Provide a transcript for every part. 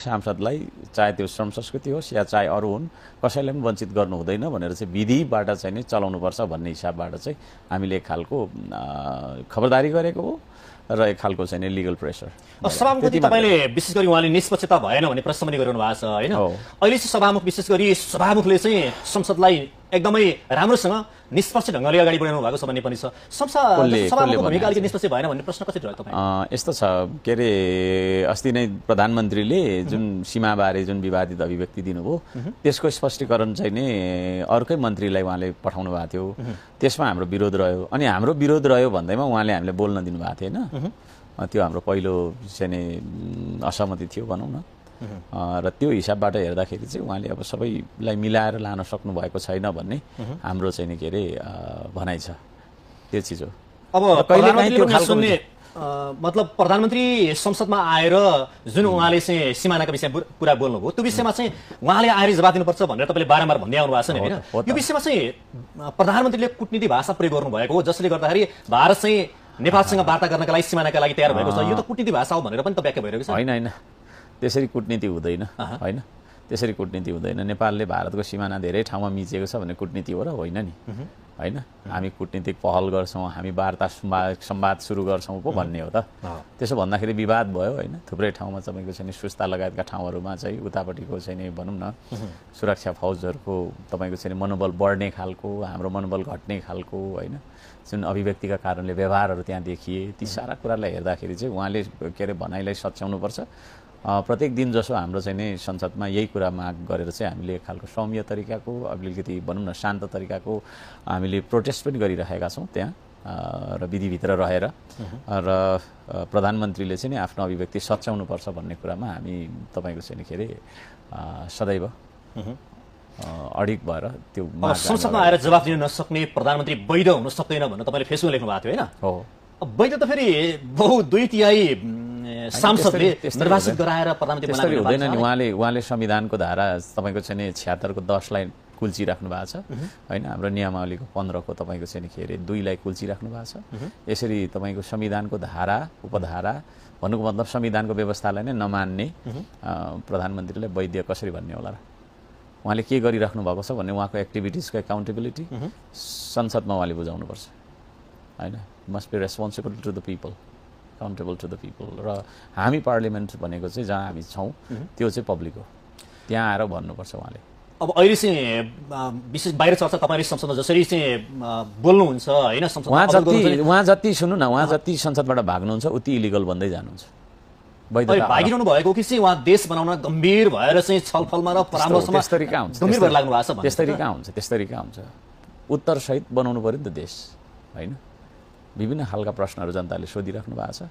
सांसदलाई चाहे त्यो श्रम संस्कृति होस् या चाहे अरू हुन् कसैलाई पनि वञ्चित गर्नु हुँदैन भनेर चाहिँ विधिबाट चाहिँ नि चलाउनुपर्छ भन्ने हिसाबबाट चाहिँ हामीले एक खालको खबरदारी गरेको हो र एक खालको चाहिँ लिगल प्रेसर। सभामुखजी तपाईँले विशेष गरी उहाँले निष्पक्षता भएन भन्ने प्रश्न पनि गरिरहनु भएको छ होइन? अहिले चाहिँ सभामुख विशेष गरी सभामुखले चाहिँ संसदलाई एकदमै राम्रोसँग निष्पक्ष ढङ्गले अगाडि बढाउनु भएको छ भन्ने पनि छ। सभामुखको भूमिका अलिकति निष्पक्ष भएन भन्ने प्रश्न कसरी रह्यो तपाईँ? यस्तो छ के अरे अस्ति नै प्रधानमन्त्रीले जुन सीमाबारे जुन विवादित अभिव्यक्ति दिनुभयो त्यसको स्पष्टीकरण चाहिँ नि अर्कै मन्त्रीलाई उहाँले पठाउनु भएको थियो। त्यसमा हाम्रो विरोध रह्यो अनि हाम्रो विरोध रह्यो भन्दैमा उहाँले हामीले बोल्न दिनुभएको थिएन। त्यो हाम्रो पहिलो चाहिँ नि असहमति थियो भनौँ न। र त्यो हिसाबबाट हेर्दाखेरि चाहिँ उहाँले अब सबैलाई मिलाएर लान सक्नु भएको छैन भन्ने हाम्रो चाहिँ नि के अरे भनाइ छ। त्यो चिज हो। अब मतलब प्रधानमन्त्री संसदमा आएर जुन उहाँले चाहिँ सिमानाका विषयमा कुरा बोल्नुभयो त्यो विषयमा चाहिँ उहाँले आएर जवाब दिनुपर्छ भनेर तपाईँले बारम्बार भन्दै आउनु भएको छ नि होइन? यो विषयमा चाहिँ प्रधानमन्त्रीले कूटनीति भाषा प्रयोग गर्नुभएको हो जसले गर्दाखेरि भारत चाहिँ नेपालसँग वार्ता गर्नका लागि सिमानाका लागि तयार भएको छ। यो त कूटनीति भाषा हो भनेर पनि त व्याख्या भइरहेको छ। होइन त्यसरी कूटनीति हुँदैन होइन, त्यसरी कूटनीति हुँदैन। नेपालले भारतको सिमाना धेरै ठाउँमा मिचेको छ भने कूटनीति हो र होइन नि होइन? हामी कूटनीतिक पहल गर्छौँ, हामी वार्ता संवाद सुरु गर्छौँ पो भन्ने हो त। त्यसो भन्दाखेरि विवाद भयो होइन? थुप्रै ठाउँमा तपाईँको चाहिँ सुस्ता लगायतका ठाउँहरूमा चाहिँ उतापट्टिको चाहिँ भनौँ न सुरक्षा फौजहरूको तपाईँको चाहिँ मनोबल बढ्ने खालको, हाम्रो मनोबल घट्ने खालको होइन जुन अभिव्यक्तिका कारणले व्यवहारहरू त्यहाँ देखिए ती सारा कुरालाई हेर्दाखेरि चाहिँ उहाँले के अरे भनाइलाई सच्याउनुपर्छ। प्रत्येक दिन जसो हाम्रो चाहिँ नि संसदमा यही कुरा माग गरेर चाहिँ हामीले एक खालको सौम्य तरिकाको अलिकति भनौँ न शान्त तरिकाको हामीले प्रोटेस्ट पनि गरिरहेका छौँ त्यहाँ र विधिभित्र रहेर र प्रधानमन्त्रीले चाहिँ नि आफ्नो अभिव्यक्ति सच्याउनुपर्छ भन्ने कुरामा हामी तपाईँको चाहिँ के अरे सदैव अडिग भएर त्यो संसदमा आएर जवाफ दिन नसक्ने प्रधानमन्त्री वैध हुन सक्दैन भनेर तपाईँले फेसबुकमा लेख्नु भएको थियो होइन? हो। वैध त फेरि बहु 2/3 सांसदले निर्वाचित गराएर प्रधानमन्त्री बनाउनु हुँदैन नि। उहाँले संविधानको धारा तपाईँको चाहिँ 76 को 10 लाई कुल्चिराख्नु भएको छ होइन? हाम्रो नियमावलीको 15 को तपाईँको चाहिँ के अरे 2 लाई कुल्चिराख्नु भएको छ। यसरी तपाईँको संविधानको धारा उपधारा भन्नुको मतलब संविधानको व्यवस्थालाई नै नमान्ने प्रधानमन्त्रीलाई वैध कसरी भन्ने होला र? उहाँले के गरिराख्नु भएको छ भन्ने उहाँको एक्टिभिटिजको एकाउन्टेबिलिटी संसदमा उहाँले बुझाउनुपर्छ होइन? Must be responsible to the people, accountable to the people. र हामी पार्लिमेन्ट भनेको चाहिँ जहाँ हामी छौँ त्यो चाहिँ पब्लिक हो, त्यहाँ आएर भन्नुपर्छ उहाँले। अब अहिले चाहिँ विशेष बाहिर चर्चा तपाईँले संसदमा जसरी चाहिँ बोल्नुहुन्छ होइन? उहाँ जति सुन्नु न, उहाँ जति संसदबाट भाग्नुहुन्छ उति इलिगल भन्दै जानुहुन्छ। भागिरहनु भएको कि चाहिँ उहाँ देश बनाउन गम्भीर भएर चाहिँ छलफलमा र परामर्शमा गम्भीर भएर लाग्नु भएको छ? त्यस्तरी कहाँ हुन्छ? उत्तरसहित बनाउनु पर्यो नि त देश होइन? विभिन्न खालका प्रश्नहरू जनताले सोधिराख्नु भएको छ,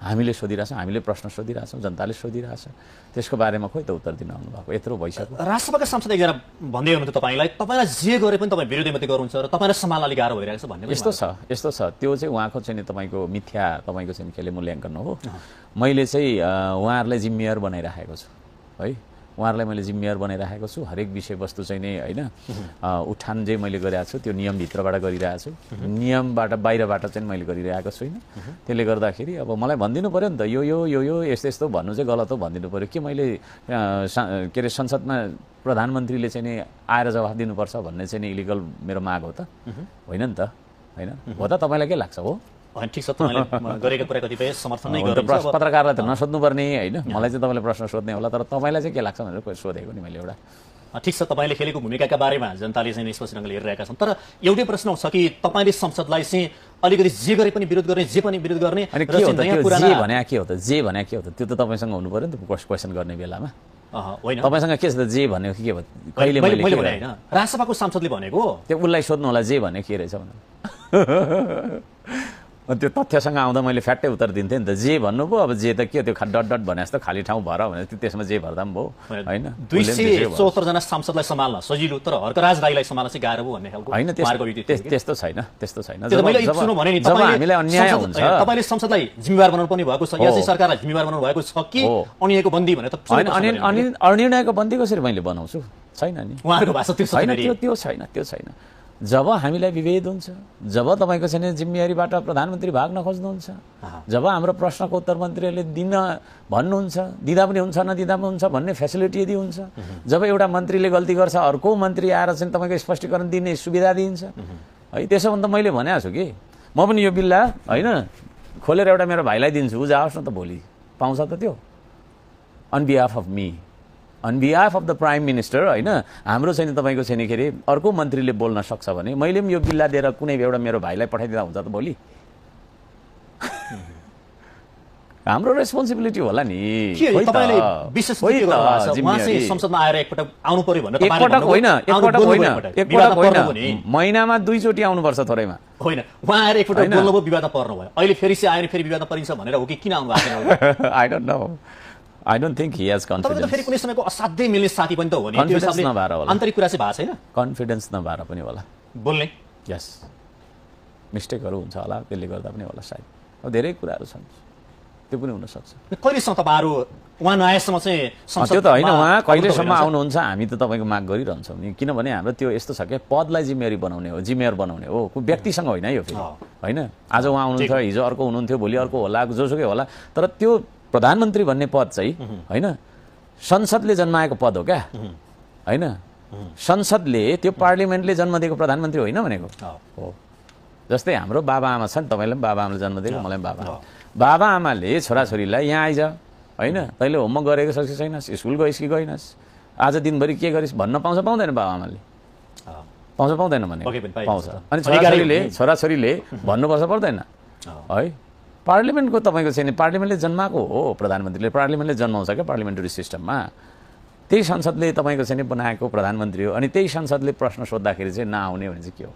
हामीले सोधिरहेछौँ, हामीले प्रश्न सोधिरहेछौँ, जनताले सोधिरहेछ। त्यसको बारेमा खोइ त उत्तर दिन आउनु भएको यत्रो भइसक्यो। राष्ट्रसभाका सांसद एकजना भन्दै हुनुहुन्थ्यो तपाईँलाई जे गरे पनि तपाईँ विरोधी मात्रै गर्नुहुन्छ र तपाईँलाई सम्हाल्न अलिक गाह्रो भइरहेको छ भन्ने। यस्तो छ त्यो चाहिँ उहाँको चाहिँ तपाईँको मिथ्या तपाईँको चाहिँ केले मूल्याङ्कन हो। मैले चाहिँ उहाँहरूलाई जिम्मेवार बनाइराखेको छु है, उहाँहरूलाई मैले जिम्मेवार बनाइराखेको छु। हरेक विषयवस्तु चाहिँ नै होइन उठान जे मैले गरिरहेको छु त्यो नियमभित्रबाट गरिरहेको छु, नियमबाट बाहिरबाट चाहिँ मैले गरिरहेको छुइनँ। त्यसले गर्दाखेरि अब मलाई भनिदिनु पऱ्यो नि त यो यो यो यो यस्तो यस्तो भन्नु चाहिँ गलत हो भनिदिनु पऱ्यो। के मैले के अरे संसदमा प्रधानमन्त्रीले चाहिँ नि आएर जवाफ दिनुपर्छ भन्ने चाहिँ नि इलिगल मेरो माग हो त? होइन नि त होइन? हो त? तपाईँलाई के लाग्छ? हो ठिक छ, तपाईँले गरेको कुरा कतिपय समर्थन नै गर्छ। पत्रकारलाई त नसोध्नुपर्ने होइन, मलाई चाहिँ तपाईँले प्रश्न सोध्ने होला, तर तपाईँलाई चाहिँ के लाग्छ भनेर सोधेको नि मैले एउटा। ठिक छ, तपाईँले खेलेको भूमिकाका बारेमा जनताले चाहिँ स्पष्ट ढङ्गले हेरिरहेका छन्। तर एउटै प्रश्न छ कि तपाईँले संसदलाई चाहिँ अलिकति जे गरे पनि विरोध गर्ने, जे पनि विरोध गर्ने अनि के हो त? जे भने के हो त? जे भने के हो त? त्यो त तपाईँसँग हुनु पर्यो नि त क्वेसन गर्ने बेलामा। होइन तपाईँसँग के छ त? जे भनेको के भयो? कहिले मैले भने होइन, राष्ट्रसभाको सांसदले भनेको त्यो उसलाई सोध्नु होला जे भने के रहेछ भनेर। त्यो तथ्यसँग आउँदा मैले फ्याट्टै उत्तर दिन्थेँ नि त। जे भन्नुभयो, अब जे त के त्यो डट डट भने जस्तो खाली ठाउँ भर भने त्यसमा जे भर्दा पनि भयो होइन? 274 जना सांसदलाई सम्हाल्न सजिलो, तर हर्कराज राईलाई सम्हाल्न चाहिँ गाह्रो भयो भन्ने खालको होइन? त्यस्तो छैन। जब हामीलाई अन्याय हुन्छ तपाईँले संसदलाई जिम्मेवार बनाउनु पनि भएको छ या चाहिँ सरकारलाई जिम्मेवार बनाउनु भएको छ कि अनिर्णयको बन्दी भने त? अनिर्णयको बन्दी कसरी मैले बनाउँछु? छैन नि, उहाँहरूको भाषा त्यो छैन, त्यो छैन। जब हामीलाई विभेद हुन्छ, जब तपाईँको छैन जिम्मेवारीबाट प्रधानमन्त्री भाग्न खोज्नुहुन्छ, जब हाम्रो प्रश्नको उत्तर मन्त्रीहरूले दिन भन्नुहुन्छ, दिँदा पनि हुन्छ नदिँदा पनि हुन्छ भन्ने फेसिलिटी यदि हुन्छ, जब एउटा मन्त्रीले गल्ती गर्छ अर्को मन्त्री आएर चाहिँ तपाईँको स्पष्टीकरण दिने सुविधा दिइन्छ है। त्यसो भने त मैले भनेको छु कि म पनि यो बिल्ला होइन खोलेर एउटा मेरो भाइलाई दिन्छु, ऊ जाओस् न त भोलि पाउँछ त त्यो on behalf of me, on behalf of the prime minister होइन। हाम्रो छैन तपाईँको छैन के अरे अर्को मन्त्रीले बोल्न सक्छ भने मैले पनि यो बिल्ला दिएर कुनै एउटा मेरो भाइलाई पठाइदिँदा हुन्छ त भोलि? हाम्रो रेस्पोन्सिबिलिटी होला नि। संसदमा आएर एकपटक आउनु पर्यो भनेर एकपटक होइन, एकपटक होइन, महिनामा 2 चोटि आउनुपर्छ थोरैमा होइन। उहाँ आएर एकपटक बोल्नुभयो, विवादमा पर्नु भयो, अहिले फेरि आएर फेरि विवादमा परिन्छ भनेर हो कि किन आउनु भएको छैन? I don't know, I don't think he has confidence. तपाईं त फेरि कुनै समयको असाध्यै मिल्ने साथी पनि त हो नि, त्यो हिसाबले आन्तरिक कुरा चाहिँ भएको छैन, कन्फिडेन्स नभएर पनि होला बोल्ने। यस, मिस्टेकहरू हुन्छ होला, त्यसले गर्दा पनि होला सायद। अब धेरै कुराहरू छन्, त्यो पनि हुन सक्छ। कहिलेसम्म तपाईहरु उहाँ नआएसम्म चाहिँ संसद त्यो त होइन, उहाँ कहिलेसम्म आउनुहुन्छ हामी त तपाईको माग गरिरहन्छौँ नि, किनभने हाम्रो त्यो यस्तो छ कि पदलाई जिम्मेवारी बनाउने हो, जिम्मेवार बनाउने हो, व्यक्तिसँग होइन यो फेरि होइन। आज उहाँ हुनुहुन्छ, हिजो अर्को हुनुहुन्थ्यो, भोलि अर्को होला, जोसुकै होला, तर त्यो प्रधानमन्त्री भन्ने पद चाहिँ होइन संसदले जन्माएको पद हो क्या होइन। संसदले त्यो पार्लिमेन्टले जन्म दिएको प्रधानमन्त्री होइन भनेको हो। जस्तै हाम्रो बाबाआमा छ नि, तपाईँलाई पनि बाबाआमाले जन्म दिएको, मलाई पनि बाबाआमाले छोराछोरीलाई यहाँ आइज होइन, तैँले होमवर्क गरेको सक्छ छैनस्, स्कुल गइस् कि गइनस्, आज दिनभरि के गरिस् भन्न पाउँछ पाउँदैन? बाबाआमाले पाउँछ पाउँदैन भने पाउँछ। अनि छोराछोरीले भन्नुपर्छ पर्दैन है? पार्लिमेन्टको तपाईँको चाहिँ पार्लिमेन्टले जन्माएको हो, प्रधानमन्त्रीले पार्लिमेन्टले जन्माउँछ क्या पार्लिमेन्टरी सिस्टममा। त्यही संसदले तपाईँको चाहिँ बनाएको प्रधानमन्त्री हो। अनि त्यही संसदले प्रश्न सोद्धाखेरि चाहिँ नआउने भने चाहिँ के हो?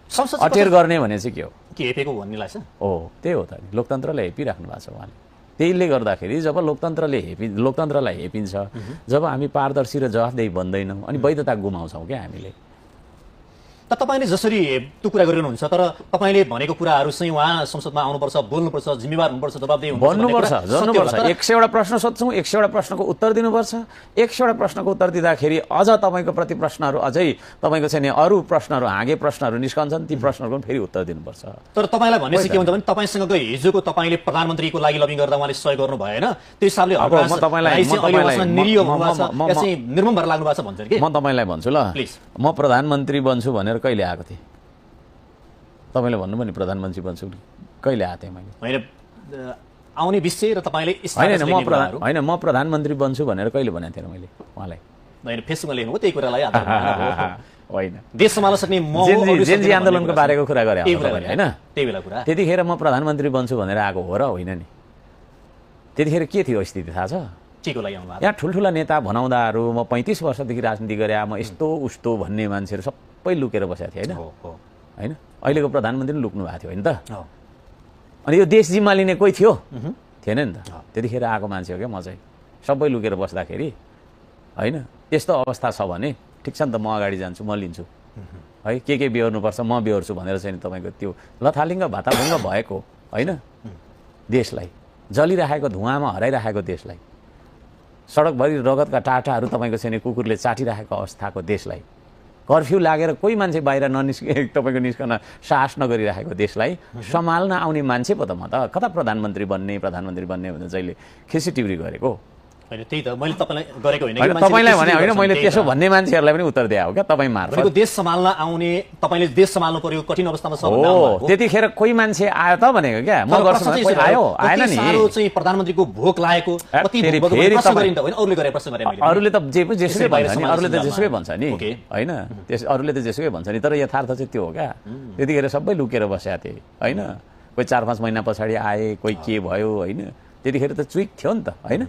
संसद अटेर गर्ने भने चाहिँ के हो? के हेपेको भन्ने लाग्छ? हो, त्यही हो त, लोकतन्त्रलाई हेपिराख्नु भएको छ उहाँले। त्यहीले गर्दाखेरि जब लोकतन्त्रलाई हेपिन्छ, जब हामी पारदर्शी र जवाफदेही बन्दैनौँ अनि वैधता गुमाउँछौँ क्या हामीले। त तपाईले जसरी त्यो कुरा गरिरहनुहुन्छ, तर तपाईले भनेको कुराहरू चाहिँ उहाँ संसदमा आउनुपर्छ, बोल्नुपर्छ, जिम्मेवार हुनुपर्छ, जवाफदेही भन्नुपर्छ, जान्नुपर्छ। 100वटा प्रश्न सोध्छौँ, 100वटा प्रश्नको उत्तर दिनुपर्छ। 100वटा प्रश्नको उत्तर दिँदाखेरि अझ तपाईँको प्रति प्रश्नहरू अझै तपाईँको चाहिँ अरू प्रश्नहरू, हाँगे प्रश्नहरू निस्कन्छन्, ती प्रश्नहरूको पनि फेरि उत्तर दिनुपर्छ। तर तपाईँलाई भनेपछि के हुन्छ भने तपाईँसँगको हिजोको तपाईँले प्रधानमन्त्रीको लागि लबिङ गर्दा उहाँले सहयोग गर्नु भएन, त्यो हिसाबले निर्मम भएर लाग्नु भएको छ भन्छ कि? म तपाईँलाई भन्छु ल, म प्रधानमन्त्री बन्छु भनेर कहिले आएको थिएँ? तपाईँले भन्नुभयो नि प्रधानमन्त्री बन्छु, कहिले आएको थिएँ मैले? होइन, आउने विषय र तपाईँले होइन म प्रधानमन्त्री बन्छु भनेर कहिले भनेको थिएन मैले उहाँलाई? होइन, फेसबुकमा लेख्नुभयो त्यही कुरालाई होइन, देश सम्हाल्न सक्ने जेनजी आन्दोलनको बारेको कुरा गरे होइन? त्यही बेला कुरा त्यतिखेर म प्रधानमन्त्री बन्छु भनेर आएको हो र होइन नि? त्यतिखेर के थियो स्थिति थाहा छ? यहाँ ठुल्ठुला नेता भनाउँदाहरू म 35 वर्षदेखि राजनीति गरे, म यस्तो उस्तो भन्ने मान्छेहरू सबै लुकेर बसेको थिए होइन? अहिलेको प्रधानमन्त्री पनि लुक्नु भएको थियो होइन त? अनि यो देश जिम्मा लिने कोही थियो? थिएन नि त। त्यतिखेर आएको मान्छे हो क्या म चाहिँ। सबै लुकेर बस्दाखेरि होइन त्यस्तो अवस्था छ भने ठिक छ नि त, म अगाडि जान्छु, म लिन्छु है, के बेहोर्नुपर्छ म बेहोर्छु भनेर चाहिँ तपाईँको त्यो लथालिङ्ग भाताभुङ्ग भएको होइन, देशलाई जलिरहेको धुवाँमा हराइरहेको देशलाई, सडकभरि रगतका टाटाहरू तपाईँको चाहिँ कुकुरले चाटिरहेको अवस्थाको देशलाई, कर्फ्यू लागेर कोही मान्छे बाहिर तपाईँको निस्कन साहस नगरिरहेको देशलाई सम्हाल्न आउने मान्छे पो त म त कता प्रधानमन्त्री बन्ने भनेर जहिले खिसी टिप्री गरेको होइन? त्यही त मैले तपाईँलाई गरेको होइन, तपाईँलाई भने होइन, मैले त्यसो भन्ने मान्छेहरूलाई पनि उत्तर दिए हो क्या तपाईँ मार्फत। देश सम्हाल्न आउने, तपाईँले देश सम्हाल्नु पर्यो, कठिन अवस्थामा छ हो, त्यतिखेर कोही मान्छे आयो त भनेको क्या, म गर्छु कोही आयो आएन नि? चाहिँ प्रधानमन्त्रीको भोक लागेको अरूले त जेसुकै भन्छ नि, अरूले त जेसुकै भन्छ नि होइन, अरूले त जेसुकै भन्छ नि, तर यथार्थ चाहिँ त्यो हो क्या। त्यतिखेर सबै लुकेर बसेका थिए होइन, कोही 4-5 महिना पछाडि आए, कोही के भयो होइन, त्यतिखेर त चुइक थियो नि त होइन?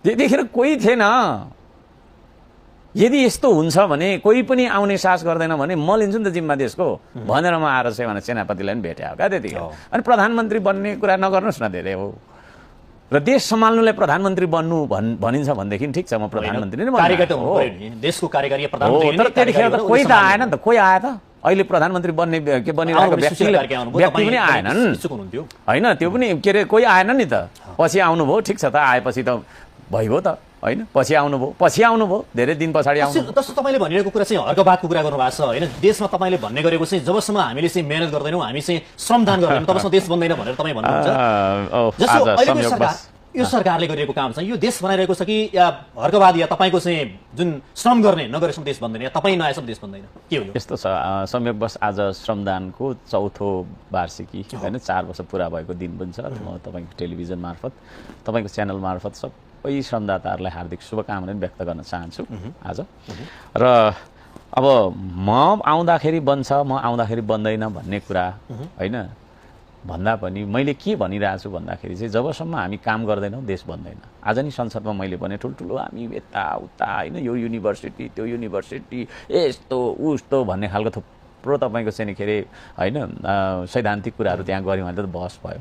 त्यतिखेर कोही थिएन। यदि यस्तो हुन्छ भने कोही पनि आउने साहस गर्दैन भने म लिन्छु नि त जिम्मा देशको भनेर म आएर चाहिँ सेनापतिलाई पनि भेटे हो क्या त्यतिखेर। अनि प्रधानमन्त्री बन्ने कुरा नगर्नुहोस् न, धेरै हो र देश सम्हाल्नुलाई प्रधानमन्त्री बन्नु भनिन्छ भनेदेखि ठिक छ, म प्रधानमन्त्री नै देशको कार्यकारी प्रधानमन्त्री। तर त्यतिखेर त कोही त आएन नि त, कोही आयो त? अहिले प्रधानमन्त्री बन्ने के बनिरहेको व्यक्ति पनि आएनन् होइन, त्यो पनि के अरे कोही आएन नि त, पछि आउनुभयो ठिक छ त, आएपछि त भइगयो त होइन पछि आउनुभयो धेरै दिन पछाडि आउनु। जस्तो तपाईँले भनिरहेको कुरा चाहिँ हर्कबादको कुरा गर्नु भएको छ होइन। देशमा तपाईँले भन्ने गरेको चाहिँ जबसम्म हामीले चाहिँ मेहनत गर्दैनौँ, हामी चाहिँ श्रमदान गर्दैनौँ, तबसम्म देश बन्दैन भनेर तपाईँ भन्नुहुन्छ। जस्तो अहिलेको सरकार, यो सरकारले गरिरहेको काम चाहिँ यो देश बनाइरहेको छ कि या हर्कवाद या तपाईँको चाहिँ जुन श्रम गर्ने नगरेसम्म देश बन्दैन, या तपाईँ नआएसम्म देश बन्दैन, के हो? यस्तो छ, संयोगवश आज श्रमदानको 4थो वार्षिकी होइन, 4 वर्ष पुरा भएको दिन पनि छ। म तपाईँको टेलिभिजन मार्फत, तपाईँको च्यानल मार्फत सबै श्रमदाताहरूलाई हार्दिक शुभकामना व्यक्त गर्न चाहन्छु आज। र अब म आउँदाखेरि बन्छ, म आउँदाखेरि बन्दैन भन्ने कुरा होइन भन्दा पनि मैले के भनिरहेको छु भन्दाखेरि चाहिँ जबसम्म हामी काम गर्दैनौँ देश बन्दैन। आज नि संसदमा मैले भने ठुल्ठुलो हामी यताउता होइन, यो युनिभर्सिटी त्यो युनिभर्सिटी यस्तो उस्तो भन्ने खालको थुप्रो तपाईँको चाहिँ के अरे होइन सैद्धान्तिक कुराहरू त्यहाँ गऱ्यौँ भने त बहस भयो।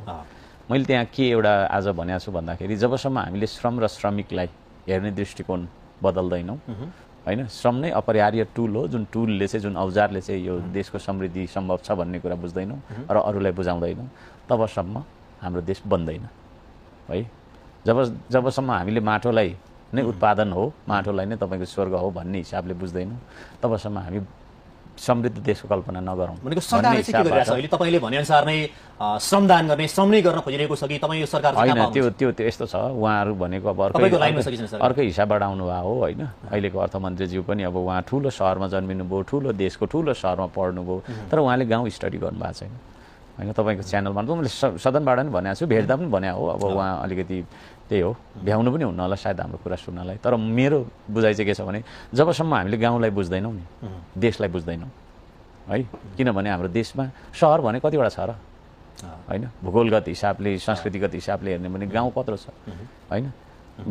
मैले त्यहाँ के एउटा आज भनेको छु भन्दाखेरि जबसम्म हामीले श्रम र श्रमिकलाई हेर्ने दृष्टिकोण बदल्दैनौँ होइन, श्रम नै अपरिहार्य टुल हो, जुन टुलले चाहिँ जुन औजारले चाहिँ यो देशको समृद्धि सम्भव छ भन्ने कुरा बुझ्दैनौँ र अरूलाई बुझाउँदैनौँ, तबसम्म हाम्रो देश बन्दैन है। जबसम्म हामीले माटोलाई नै उत्पादन हो, माटोलाई नै तपाईँको स्वर्ग हो भन्ने हिसाबले बुझ्दैनौँ, तबसम्म हामी समृद्ध देशको कल्पना नगरौँ। भनेको सरकारले चाहिँ के गरिरहेछ अहिले? तपाईँले भनेअनुसार नै श्रमदान गर्ने, श्रम नै गर्न खोजिरहेको छ कि तपाईँ यो सरकार होइन? त्यो यस्तो छ, उहाँहरू भनेको अब अर्कै हिसाबबाट आउनु भयो हो होइन। अहिलेको अर्थमन्त्रीज्यू पनि अब उहाँ ठुलो सहरमा जन्मिनु भयो, ठुलो देशको ठुलो सहरमा पढ्नुभयो, तर उहाँले गाउँ स्टडी गर्नुभएको छैन होइन। तपाईँको च्यानलमा मैले सदनबाट पनि भनेको छु, भेट्दा पनि भने हो, अब उहाँ अलिकति त्यही हो, भ्याउनु पनि हुन्न होला सायद हाम्रो कुरा सुन्नलाई। तर मेरो बुझाइ चाहिँ के छ भने जबसम्म हामीले गाउँलाई बुझ्दैनौँ नि देशलाई बुझ्दैनौँ है। किनभने हाम्रो देशमा सहर भने कतिवटा छ र होइन, भूगोलगत हिसाबले संस्कृतिगत हिसाबले हेर्ने भने गाउँ कत्रो छ होइन।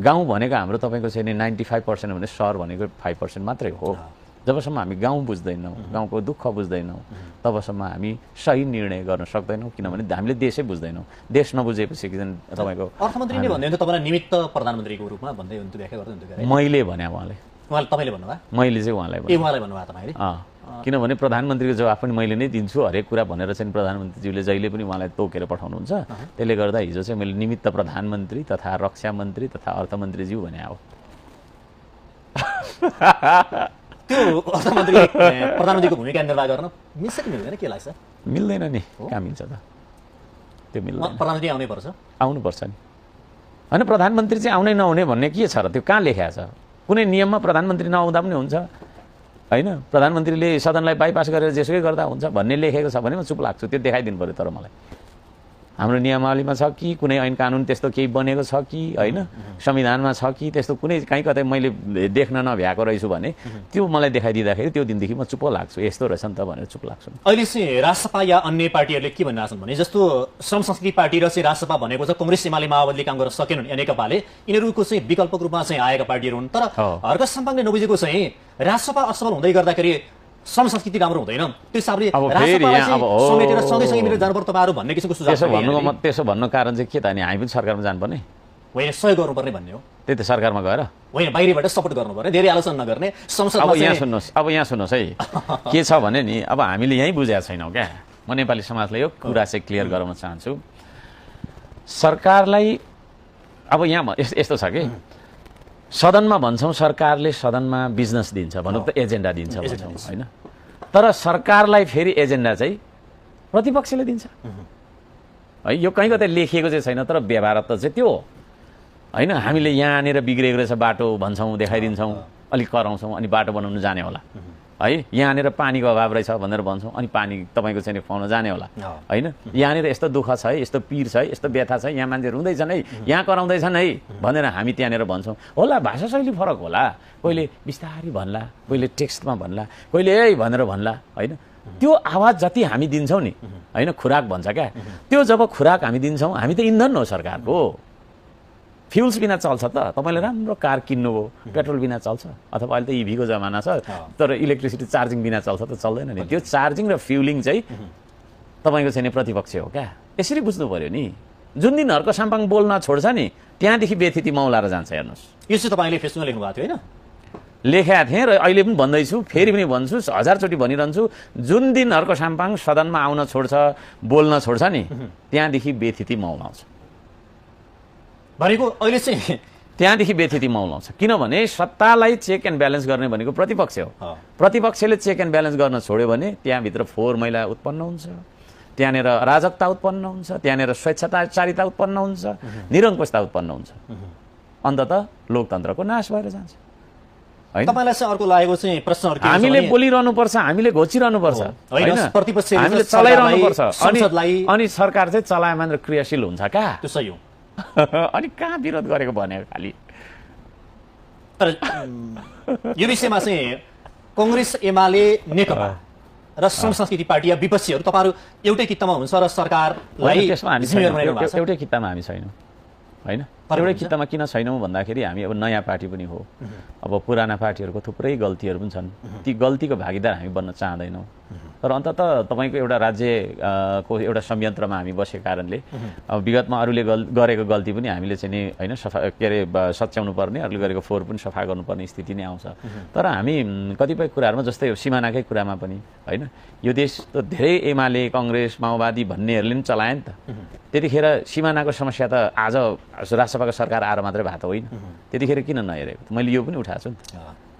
गाउँ भनेको हाम्रो तपाईँको चाहिँ नि 95% भने सहर भनेको 5% मात्रै हो। जबसम्म हामी गाउँ बुझ्दैनौँ, गाउँको दुःख बुझ्दैनौँ, तबसम्म हामी सही निर्णय गर्न सक्दैनौँ, किनभने हामीले देशै बुझ्दैनौँ। देश नबुझेपछि तपाईँको अर्थमन्त्री नै भन्दै तपाईँलाई निमित्त प्रधानमन्त्रीको रूपमा भन्दै हुन्थ्यो, व्याख्या गर्दै हुन्थ्यो। मैले भने उहाँले तपाईँले भन्नुभयो? मैले चाहिँ उहाँलाई भन्नुभयो तपाईँले? किनभने प्रधानमन्त्रीको जवाफ पनि मैले नै दिन्छु हरेक कुरा भनेर चाहिँ प्रधानमन्त्रीज्यूले जहिले पनि उहाँलाई तोकेर पठाउनुहुन्छ। त्यसले गर्दा हिजो चाहिँ मैले निमित्त प्रधानमन्त्री तथा रक्षा मन्त्री तथा अर्थमन्त्रीज्यू भने हो। त्यो प्रधानमन्त्रीको भूमिका निर्वाह गर्न मिल्छ कि मिल्दैन, के लाग्छ? मिल्दैन नि, कहाँ मिल्छ त, त्यो मिल्दैन। प्रधानमन्त्री आउनुपर्छ नि होइन। प्रधानमन्त्री चाहिँ आउनै नहुने भन्ने के छ र? त्यो कहाँ लेखेको छ? कुनै नियममा प्रधानमन्त्री नआउँदा पनि हुन्छ होइन, प्रधानमन्त्रीले सदनलाई बाइपास गरेर जेसुकै गर्दा हुन्छ भन्ने लेखेको छ भने म चुप लाग्छु। त्यो देखाइदिनु पऱ्यो। तर मलाई हाम्रो नियमावलीमा छ कि कुनै ऐन कानुन त्यस्तो केही बनेको छ कि होइन, संविधानमा छ कि त्यस्तो कुनै कहीँ कतै मैले देख्न नभ्याएको रहेछु भने त्यो मलाई देखाइदिँदाखेरि त्यो दिनदेखि म चुप लाग्छु। यस्तो रहेछ नि त भनेर चुप लाग्छु। अहिले चाहिँ रासपा या अन्य पार्टीहरूले के भनिरहेछन् भने जस्तो श्रम संस्कृति पार्टी र चाहिँ रासपा भनेको छ कांग्रेस एमाले माओवादीले काम गर्न सकेनन् या नेकपाले, यिनीहरूको चाहिँ विकल्पको रूपमा चाहिँ आएका पार्टीहरू हुन्। तर हर्क सम्पाङले नबुझेको चाहिँ रासपा असफल हुँदै गर्दाखेरि श्रम संस्कृति राम्रो हुँदैन, त्यो हिसाबले समेटेर सँगैसँगै मिलेर जानुपर्छ तपाईँहरू भन्ने किसिमको सुझाव। त्यसो भन्नु कारण चाहिँ के त? अनि हामी पनि सरकारमा जानुपर्ने होइन, सहयोग गर्नुपर्ने भन्ने हो। त्यही त सरकारमा गएर होइन, बाहिरबाट सपोर्ट गर्नुपर्ने, धेरै आलोचना नगर्ने। अब यहाँ सुन्नुहोस् है, के छ भने नि अब हामीले यहीँ बुझेका छैनौँ क्या। म नेपाली समाजलाई यो कुरा चाहिँ क्लियर गराउन चाहन्छु। सरकारलाई अब यहाँ यस्तो छ कि सदनमा भन्छौँ सरकारले सदनमा बिजनेस दिन्छ भनौँ त, एजेन्डा दिन्छ भन्छौँ होइन, तर सरकारलाई फेरि एजेन्डा चाहिँ प्रतिपक्षले दिन्छ है। यो कहीँ कतै लेखिएको चाहिँ छैन, तर व्यवहार त चाहिँ त्यो होइन। हामीले यहाँनिर बिग्रेको रहेछ बाटो भन्छौँ, देखाइदिन्छौँ, अलिक कराउँछौँ, अनि बाटो बनाउनु जाने होला है। यहाँनिर पानीको अभाव रहेछ भनेर भन्छौँ, अनि पानी तपाईँको चाहिँ खुवाउन जाने होला होइन। यहाँनिर यस्तो दुःख छ है, यस्तो पीर छ है, यस्तो व्यथा छ, यहाँ मान्छे रुँदैछन् है, यहाँ कराउँदैछन् है भनेर हामी त्यहाँनिर भन्छौँ। होला भाषा शैली फरक होला, कहिले बिस्तारै भन्ला, कहिले टेक्स्टमा भन्ला, कहिले ए भनेर भन्ला होइन। त्यो आवाज जति हामी दिन्छौँ नि होइन, खुराक भन्छ क्या, त्यो जब खुराक हामी दिन्छौँ, हामी त इन्धन हो सरकारको। फ्युल्स बिना चल्छ त? तपाईँले राम्रो कार किन्नुभयो, पेट्रोल बिना चल्छ, अथवा अहिले त इभीको जमाना छ, तर इलेक्ट्रिसिटी चार्जिङ बिना चल्छ त? चल्दैन नि। त्यो चार्जिङ र फ्युलिङ चाहिँ तपाईँको चाहिँ प्रतिपक्ष हो क्या। यसरी बुझ्नु पऱ्यो नि। जुन दिन हर्क साम्पाङ बोल्न छोड्छ नि त्यहाँदेखि व्यथिति मौलाएर जान्छ। हेर्नुहोस्, यो चाहिँ तपाईँले फेसबुकमा लेख्नु भएको थियो होइन? लेखेका थिएँ र अहिले पनि भन्दैछु, फेरि पनि भन्छु, 1000 चोटि भनिरहन्छु। जुन दिन हर्क साम्पाङ सदनमा आउन छोड्छ, बोल्न छोड्छ नि त्यहाँदेखि व्यथिति मौलाउँछ। भनेको अहिले चाहिँ त्यहाँदेखि व्यथिति मौलाउँछ। किनभने सत्तालाई चेक एन्ड ब्यालेन्स गर्ने भनेको प्रतिपक्ष हो। प्रतिपक्षले चेक एन्ड ब्यालेन्स गर्न छोड्यो भने त्यहाँभित्र फोहोर मैला उत्पन्न हुन्छ, त्यहाँनिर अराजकता उत्पन्न हुन्छ, त्यहाँनिर स्वेच्छाचारिता उत्पन्न हुन्छ, निरङ्कुशता उत्पन्न हुन्छ, अन्ततः लोकतन्त्रको नाश भएर जान्छ। तपाईलाई चाहिँ अर्को लागेको चाहिँ प्रश्नहरु के छ? हामीले बोलिरहनुपर्छ, हामीले घोचिरहनुपर्छ, हैन? प्रतिपक्षले हामीले चलाइरहनुपर्छ। संसदलाई अनि सरकार चाहिँ चलायमान र क्रियाशील हुन्छ का? त्यो सही हो। अनि कहाँ विरोध गरेको भनेको खालि। तर यो विषयमा चाहिँ कांग्रेस, एमाले, नेकपा र संस्कृति पार्टी या विपक्षीहरु तपाईहरु एउटै कित्तामा हुन्छ र सरकारलाई जिम्मेवार बनाइरहनु भएको छ। एउटै कित्तामा हामी छैनौँ, हैन? एउटै कित्तामा किन छैनौँ भन्दाखेरि हामी अब नयाँ पार्टी पनि हो। अब पुराना पार्टीहरूको थुप्रै गल्तीहरू पनि छन्। ती गल्तीको भागीदार हामी बन्न चाहँदैनौँ। तर अन्ततः तपाईँको एउटा राज्यको एउटा संयन्त्रमा हामी बसेको कारणले अब विगतमा अरूले गरेको गल्ती पनि हामीले चाहिँ नि हैन सफा के अरे सच्याउनु पर्ने, अरूले गरेको फोहोर पनि सफा गर्नुपर्ने स्थिति नै आउँछ। तर हामी कतिपय कुराहरूमा जस्तै सिमानाकै कुरामा पनि हैन, यो देश त धेरै एमाले, कांग्रेस, माओवादी भन्नेहरूले पनि चलाए नि त। त्यतिखेर सिमानाको समस्या त आज राष्ट्रसभाको सरकार आएर मात्रै भएको होइन। त्यतिखेर किन नहेरेको? मैले यो पनि उठाएको छु नि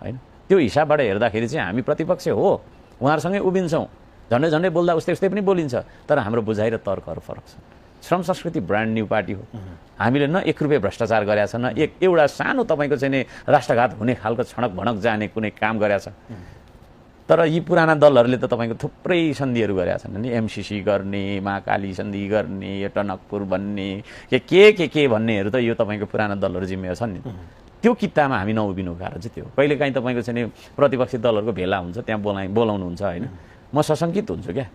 हैन। त्यो हिसाबबाट हेर्दाखेरि चाहिँ हामी प्रतिपक्ष हो, उहाँहरूसँगै उभिन्छौँ, झन्डै झन्डै बोल्दा उस्तै उस्तै पनि बोलिन्छ। तर हाम्रो बुझाइ र तर्कहरू फरक छ। श्रम संस्कृति ब्रान्ड न्यू पार्टी हो। हामीले न 1 रुपैयाँ भ्रष्टाचार गरेका छ, न एउटा सानो तपाईँको चाहिँ नि राष्ट्रघात हुने खालको छणक भणक जाने कुनै काम गरेका छ। तर यी पुराना दलहरूले त तपाईँको थुप्रै सन्धिहरू गरेका छन् नि, एमसीसी गर्ने, महाकाली सन्धि गर्ने, टनकपुर भन्ने, के भन्नेहरू त यो तपाईँको पुराना दलहरू जिम्मेवार छन् नि। त्यो कित्तामा हामी नउभिनु कारण चाहिँ त्यो कहिलेकाहीँ तपाईँको चाहिँ नि प्रतिपक्षी दलहरूको भेला हुन्छ, त्यहाँ बोलाउनुहुन्छ हैन। म सशङ्कित हुन्छु क्या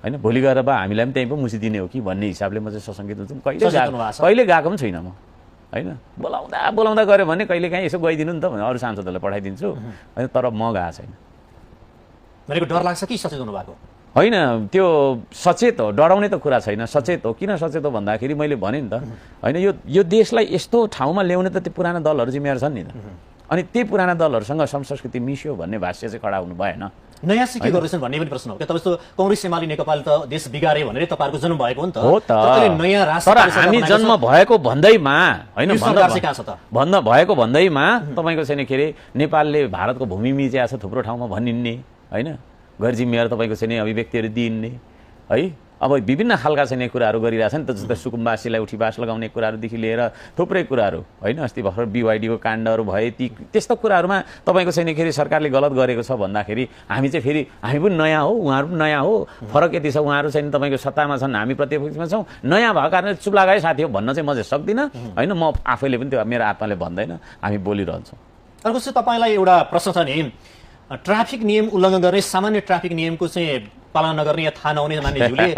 हैन। भोलि गएर बा हामीलाई पनि त्यहीँ पो मुसिदिने हो कि भन्ने हिसाबले म चाहिँ सशङ्कित हुन्छु। कहिले गएको पनि छैन म हैन। बोलाउँदा गऱ्यो भने कहिलेकाहीँ यसो गइदिनु नि त भने अरू सांसदहरूलाई पठाइदिन्छु हैन। तर म गएको छैन। भनेको डर लाग्छ कि सचेत हुनु भएको? होइन, त्यो सचेत हो, डराउने त कुरा छैन, सचेत हो। किन सचेत हो भन्दाखेरि मैले भने नि त हैन, यो देशलाई यस्तो ठाउँमा ल्याउने त त्यो पुराना दलहरू जिम्मेवार छन् नि त। अनि त्यही पुराना दलहरूसँग संस्कृति मिस्यो भन्ने भाष्य चाहिँ खडा हुनु भएन। नयाँ चाहिँ के गर्दैछन् भन्ने पनि प्रश्न हो। तपाईँ कांग्रेस, एमाले, नेकपाले त देश बिगारे भनेर तपाईहरुको जन्म भएको हो नि त। हो त। नयाँ राष्ट्र तर हामी जन्म भएको भन्दैमा हैन, भन्न भएको भन्दैमा तपाईको चाहिँ के अरे नेपालले भारतको भूमि मिचेको छ थुप्रो ठाउँमा भनिन्ने हैन, गैर जिम्मेवार तपाईँको चाहिँ अभिव्यक्तिहरू दिइन्ने है। अब विभिन्न खालका चाहिँ कुराहरू गरिरहेछ नि त, जस्तै सुकुम्बासीलाई उठीबास लगाउने कुराहरूदेखि लिएर थुप्रै कुराहरू हैन। अस्ति भर्खर BYD को काण्डहरू भए, ती त्यस्तो कुराहरूमा तपाईँको चाहिँ के अरे सरकारले गलत गरेको छ भन्दाखेरि हामी चाहिँ फेरि हामी पनि नयाँ हो, उहाँहरू पनि नयाँ हो, फरक यति छ, उहाँहरू चाहिँ तपाईँको सत्तामा छन्, हामी प्रतिपक्षमा छौँ, नयाँ भएको कारणले चुप लगाए साथी हो भन्न चाहिँ म चाहिँ सक्दिनँ हैन। म आफैले पनि त्यो मेरो आत्माले भन्दैन, हामी बोलिरहन्छौँ। अर्को चाहिँ तपाईँलाई एउटा प्रश्न छ नि, ट्राफिक नियम उल्लङ्घन गर्ने, सामान्य ट्राफिक नियमको चाहिँ पालना नगर्ने या थाहा नहुने मानिसहरूले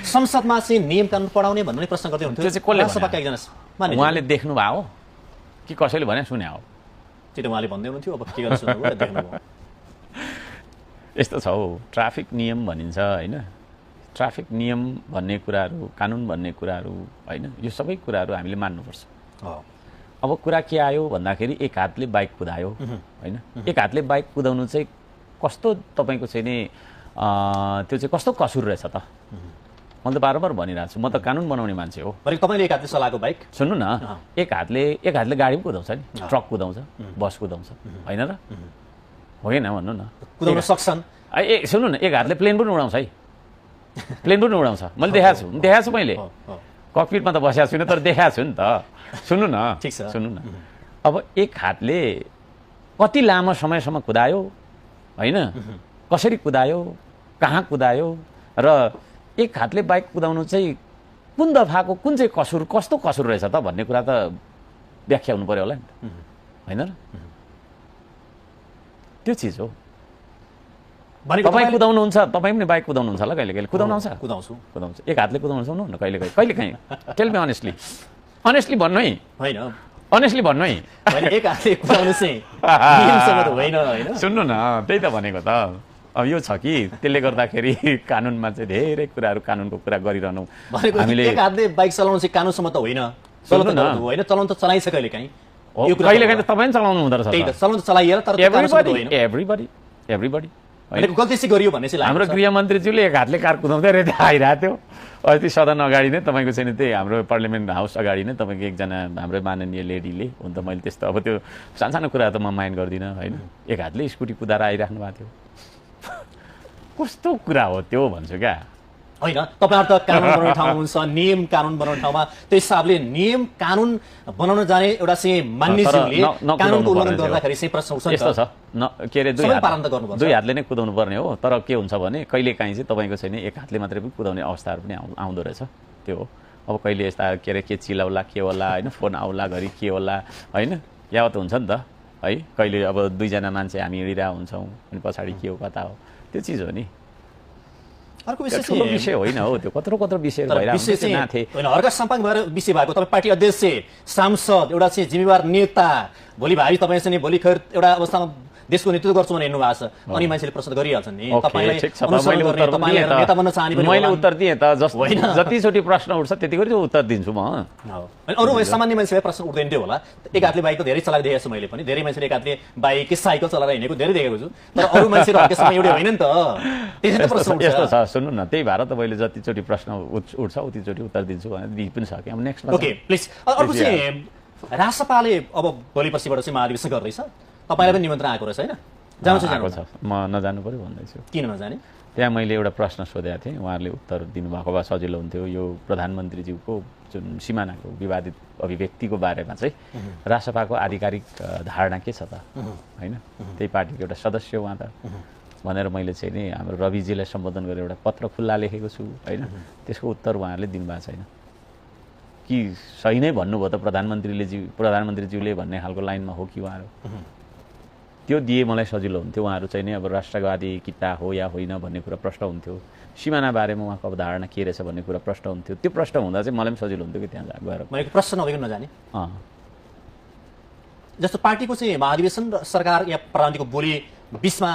संसदमा चाहिँ नियम कानुन पढाउने भन्ने प्रश्न गर्दै हुन्थ्यो। त्यो चाहिँ कसले सभाका एकजना मानिस उहाँले देख्नु भयो कि कसैले भने सुने हो? त्यो त उहाँले भन्दै हुनुहुन्थ्यो, अब के गर्नु सुन्नुभयो देख्नुभयो। यस्तो छ हौ, ट्राफिक नियम भनिन्छ हैन। ट्राफिक नियम भन्ने कुराहरू, कानुन भन्ने कुराहरू हैन, यो सबै कुराहरू हामीले मान्नुपर्छ। अब कुरा के आयो भन्दाखेरि एक हातले बाइक कुदायो हैन। एक हातले बाइक कुदाउनु चाहिँ कस्तो तपाईँको चाहिँ नि त्यो चाहिँ कस्तो कसुर रहेछ त? मैले त बारम्बार भनिरहेको छु, म त कानुन बनाउने मान्छे हो। तपाईँले एक हातले चलाएको बाइक सुन्नु न, एक हातले गाडी पनि कुदाउँछ नि, ट्रक कुदाउँछ, बस कुदाउँछ होइन र? होइन भन्नु न, कुदाउन सक्छन्। ए सुन्नु न, एक हातले प्लेन पनि उडाउँछ है, प्लेन पनि उडाउँछ। मैले देखाएको छु मैले ककपिटमा त बसेको छुइनँ, तर देखाएको छु नि त। सुन्नु न, सुन्नु न, अब एक हातले कति लामो समयसम्म कुदायो हैन, कसरी कुदायो, कहाँ कुदायो, र एक हातले बाइक कुदाउनु चाहिँ कुन दफाको कुन चाहिँ कसुर, कस्तो कसुर रहेछ त भन्ने कुरा त व्याख्या हुनु पर्यो होला नि त हैन र? त्यो चिज हो। तपाईँ कुदाउनुहुन्छ, तपाईँ पनि बाइक कुदाउनुहुन्छ होला कहिले कहिले? कुदाउनुहुन्छ? कुदाउँछु। एक हातले कुदाउनुहुन्छ न कहिले काहीँ? टेल मी अनेस्टली भन्नु है, होइन अनेस्टली भन्नु है। एक हातले कुदाउनु चाहिँ नियमसँग त होइन हैन? सुन्नु न, त्यही त भनेको त। अब यो छ कि त्यसले गर्दाखेरि कानुनमा चाहिँ धेरै कुराहरू, कानुनको कुरा गरिरहनु हामीले। एक हातले बाइक चलाउनु चाहिँ कानुनसम्म त होइन, होइन चलाउनु त चलाइछ कहिले काहीँ, कहिले काहीँ त तपाईँ चलाउनु हुँदो रहेछ। त्यही त चलाउनु त चलाइएला, तर एभ्रीबडी गल्ती चाहिँ गरियो भन्ने चाहिँ हाम्रो गृहमन्त्रीज्यूले एक हातले कार कुदाउँदै रेते आइरहेको थियो अस्ति सदन अगाडि नै तपाईँको चाहिँ त्यही हाम्रो पार्लियामेन्ट हाउस अगाडि नै तपाईँको एकजना हाम्रो माननीय लेडीले हुन त मैले त्यस्तो अब त्यो सानो कुरा त म माइन्ड गर्दिनँ होइन एक हातले स्कुटी कुदाएर आइराख्नु भएको थियो कस्तो कुरा हो त्यो भन्छु क्या होइन तपाईँहरू त कानुन बनाउने ठाउँ हुन्छ नियम कानुन बनाउने ठाउँमा त्यो हिसाबले नियम कानुन बनाउन जाने एउटा चाहिँ मान्यज्यूले कानुनको उल्लङ्घन गर्दाखेरि चाहिँ प्रश्न उठ्छ यस्तो छ के अरे दुई हातले नै कुदाउनु पर्ने हो तर के हुन्छ भने कहिले काहीँ चाहिँ तपाईँको छैन एक हातले मात्रै पनि कुदाउने अवस्थाहरू पनि आउँदो रहेछ त्यो हो अब कहिले यस्ता के अरे के चिलाउला के होला होइन फोन आउला घरि के होला होइन यावत हुन्छ नि त है कहिले अब दुईजना मान्छे हामी हिँडिरहेको हुन्छौँ अनि पछाडि के हो कता हो त्यो चिज हो नि अर्को विषय होइन हो त्यो कत्रो विषयहरू भइरहेको होइन हर्का सम्पाङ भएर विषय भएको तपाईँ पार्टी अध्यक्ष सांसद एउटा चाहिँ जिम्मेवार नेता भोलि भाइ तपाईँ चाहिँ भोलि खैर एउटा अवस्थामा देशको नेतृत्व गर्छु भने हिँड्नु भएको छ अनि मान्छेले प्रश्न गरिहाल्छन् नि मैले उत्तर दिएँ त जतिचोटि प्रश्न उठ्छ त्यतिकै उत्तर दिन्छु म अरू सामान्य मान्छेलाई प्रश्न उठ्दैन थियो होला एक हातले बाइक त धेरै चलाएर देखेको छु मैले पनि धेरै मान्छेले एक हातले बाइक साइकल चलाएर हिँडेको धेरै देखेको छु तर अरू मान्छेहरू एउटै होइन नि त त्यसै त प्रश्न यस्तो छ सुन्नु न त्यही भएर त मैले जतिचोटि प्रश्न उठ्छ उतिचोटि उत्तर दिन्छु भनेर दिइ पनि सक्यो अब नेक्स्ट ओके प्लिज अर्को चाहिँ रासपाले अब भोलि पर्सिबाट चाहिँ महाधिवेशन गर्दैछ तपाईँलाई पनि निमन्त्रण आएको रहेछ होइन जानु छ म नजानु पर्यो भन्दैछु किन नजाने त्यहाँ मैले एउटा प्रश्न सोधेको थिएँ उहाँहरूले उत्तर दिनुभएको भए सजिलो हुन्थ्यो यो प्रधानमन्त्रीज्यूको जुन सिमानाको विवादित अभिव्यक्तिको बारेमा चाहिँ रासपाको आधिकारिक धारणा के छ त होइन त्यही पार्टीको एउटा सदस्य उहाँ त भनेर मैले चाहिँ नि हाम्रो रविजीलाई सम्बोधन गरेर एउटा पत्र खुल्ला लेखेको छु होइन त्यसको उत्तर उहाँहरूले दिनुभएको छैन कि सही नै भन्नुभयो त प्रधानमन्त्रीज्यूले भन्ने खालको लाइनमा हो कि उहाँहरू त्यो दिए मलाई सजिलो हुन्थ्यो उहाँहरू चाहिँ नि अब राष्ट्रवादी किता हो या होइन भन्ने कुरा प्रश्न हुन्थ्यो सिमाना बारेमा उहाँको अवधारणा के रहेछ भन्ने कुरा प्रश्न हुन्थ्यो त्यो प्रश्न हुँदा चाहिँ मलाई पनि सजिलो हुन्थ्यो कि त्यहाँ गएर मैले प्रश्न नभइकन नजाने जस्तो पार्टीको चाहिँ महाधिवेशन र सरकार या प्रधानमन्त्रीको बोली बिचमा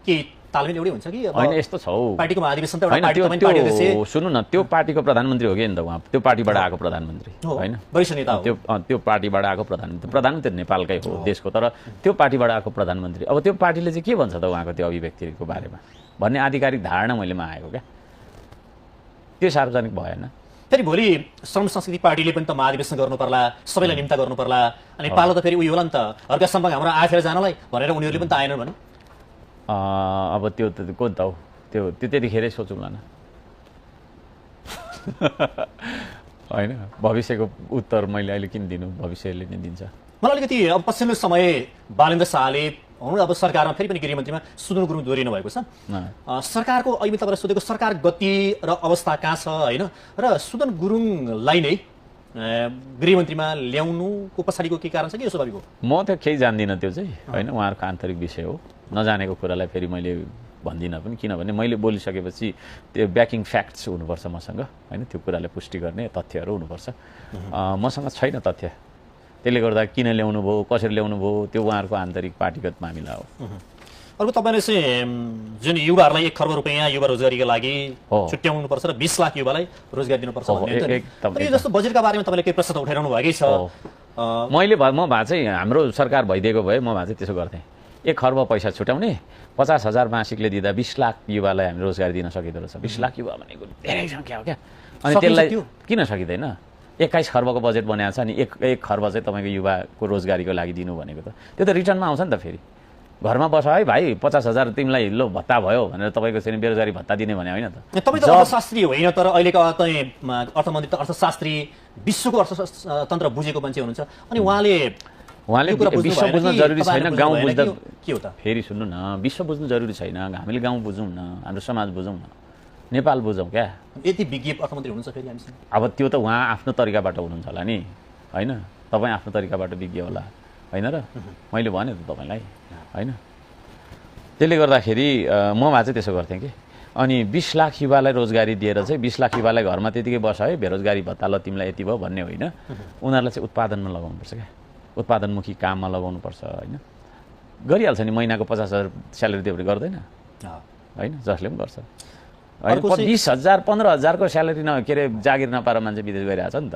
के तालमेल एउटै हुन्छ कि होइन यस्तो छ हौ पार्टीको महाधिवेशन त एउटा पार्टी तपाईँ पार्टी अध्यक्ष सुन्नु न त्यो पार्टीको प्रधानमन्त्री हो कि नि त उहाँ त्यो पार्टीबाट आएको प्रधानमन्त्री होइन वरिष्ठ नेता हो त्यो पार्टीबाट आएको प्रधानमन्त्री नेपालकै हो देशको तर त्यो पार्टीबाट आएको प्रधानमन्त्री अब त्यो पार्टीले चाहिँ के भन्छ त उहाँको त्यो अभिव्यक्तिको बारेमा भन्ने आधिकारिक धारणा मैलेमा आएको क्या त्यो सार्वजनिक भएन फेरि भोलि श्रम संस्कृति पार्टीले पनि त महाधिवेशन गर्नु पर्ला सबैलाई निम्ता गर्नु पर्ला अनि पालो त फेरि उयो होला नि त हर्का सम्पाङ हाम्रो आफेर जानलाई भनेर उनीहरूले पनि त आएनन् भने अब त्यो त को त हो त्यो त्यतिखेरै सोचौँला न होइन भविष्यको उत्तर मैले अहिले किन दिनु भविष्यले नै दिन्छ मलाई अलिकति अब पछिल्लो समय बालेन्द्र शाहले अब सरकारमा फेरि पनि गृहमन्त्रीमा सुदन गुरुङ जोडिनु भएको छ सरकारको अहिले तपाईँलाई सोधेको सरकार गति र अवस्था कहाँ छ होइन र सुदन गुरुङलाई नै गृहमन्त्रीमा ल्याउनुको पछाडिको के कारण छ कि यो स्वाभाविक हो म त केही जान्दिनँ त्यो चाहिँ होइन उहाँहरूको आन्तरिक विषय हो नजानेको कुरालाई फेरि मैले भन्दिनँ पनि किनभने मैले बोलिसकेपछि त्यो ब्याकिङ फ्याक्ट्स हुनुपर्छ मसँग होइन त्यो कुरालाई पुष्टि गर्ने तथ्यहरू हुनुपर्छ मसँग छैन तथ्य त्यसले गर्दा किन ल्याउनु भयो कसरी ल्याउनु भयो त्यो उहाँहरूको आन्तरिक पार्टीगत मामिला हो अर्को तपाईँले चाहिँ जुन युवाहरूलाई 1 खर्ब रुपियाँ युवा रोजगारीको लागि छुट्याउनुपर्छ र 20 लाख युवालाई रोजगार दिनुपर्छ भन्ने जस्तो बजेटका बारेमा तपाईँले केही प्रश्न उठाइरहनु भएकै छ म भए चाहिँ हाम्रो सरकार भइदिएको भए म भए चाहिँ त्यसो गर्थेँ 1 खर्ब पैसा छुट्याउने 50,000 मासिकले दिँदा 20 लाख युवालाई हामी रोजगार दिन सकिँदो रहेछ 20 लाख युवा भनेको धेरै सङ्ख्या हो क्या अनि त्यसलाई किन सकिँदैन 21 खर्बको बजेट बनाएको छ अनि 1 खर्ब चाहिँ तपाईँको युवाको रोजगारीको लागि दिनु भनेको त त्यो त रिटर्नमा आउँछ नि त फेरि घरमा बस है भाइ 50,000 तिमीलाई लो भत्ता भयो भनेर तपाईँको चाहिँ बेरोजगारी भत्ता दिने भने होइन त तपाईँ त अर्थशास्त्री होइन तर अहिलेको अर्थमन्त्री त अर्थशास्त्री विश्वको अर्थतन्त्र बुझेको मान्छे हुनुहुन्छ अनि उहाँले विश्व बुझ्न जरुरी छैन गाउँ बुझ्दा के हो त फेरि सुन्नु न विश्व बुझ्नु जरुरी छैन हामीले गाउँ बुझौँ न हाम्रो समाज बुझौँ न नेपाल बुझौँ क्या यति विज्ञ अर्थमन्त्री हुनुहुन्छ फेरि हामीसँग अब त्यो त उहाँ आफ्नो तरिकाबाट हुनुहुन्छ होला नि होइन तपाईँ आफ्नो तरिकाबाट विज्ञ होला होइन र मैले भने त तपाईँलाई होइन त्यसले गर्दाखेरि म भए चाहिँ त्यसो गर्थेँ कि अनि 20 लाख युवालाई रोजगारी दिएर चाहिँ 20 लाख युवालाई घरमा त्यतिकै बस है बेरोजगारी भत्ता ल तिमीलाई यति भयो भन्ने होइन उनीहरूलाई चाहिँ उत्पादनमा लगाउनुपर्छ क्या उत्पादनमुखी काममा लगाउनुपर्छ होइन गरिहाल्छ नि महिनाको 50,000 स्यालेरी दियो भने गर्दैन होइन जसले पनि गर्छ होइन 20,000 15,000को स्यालेरी के अरे जागिर नपाएर मान्छे विदेश गइरहेछ नि त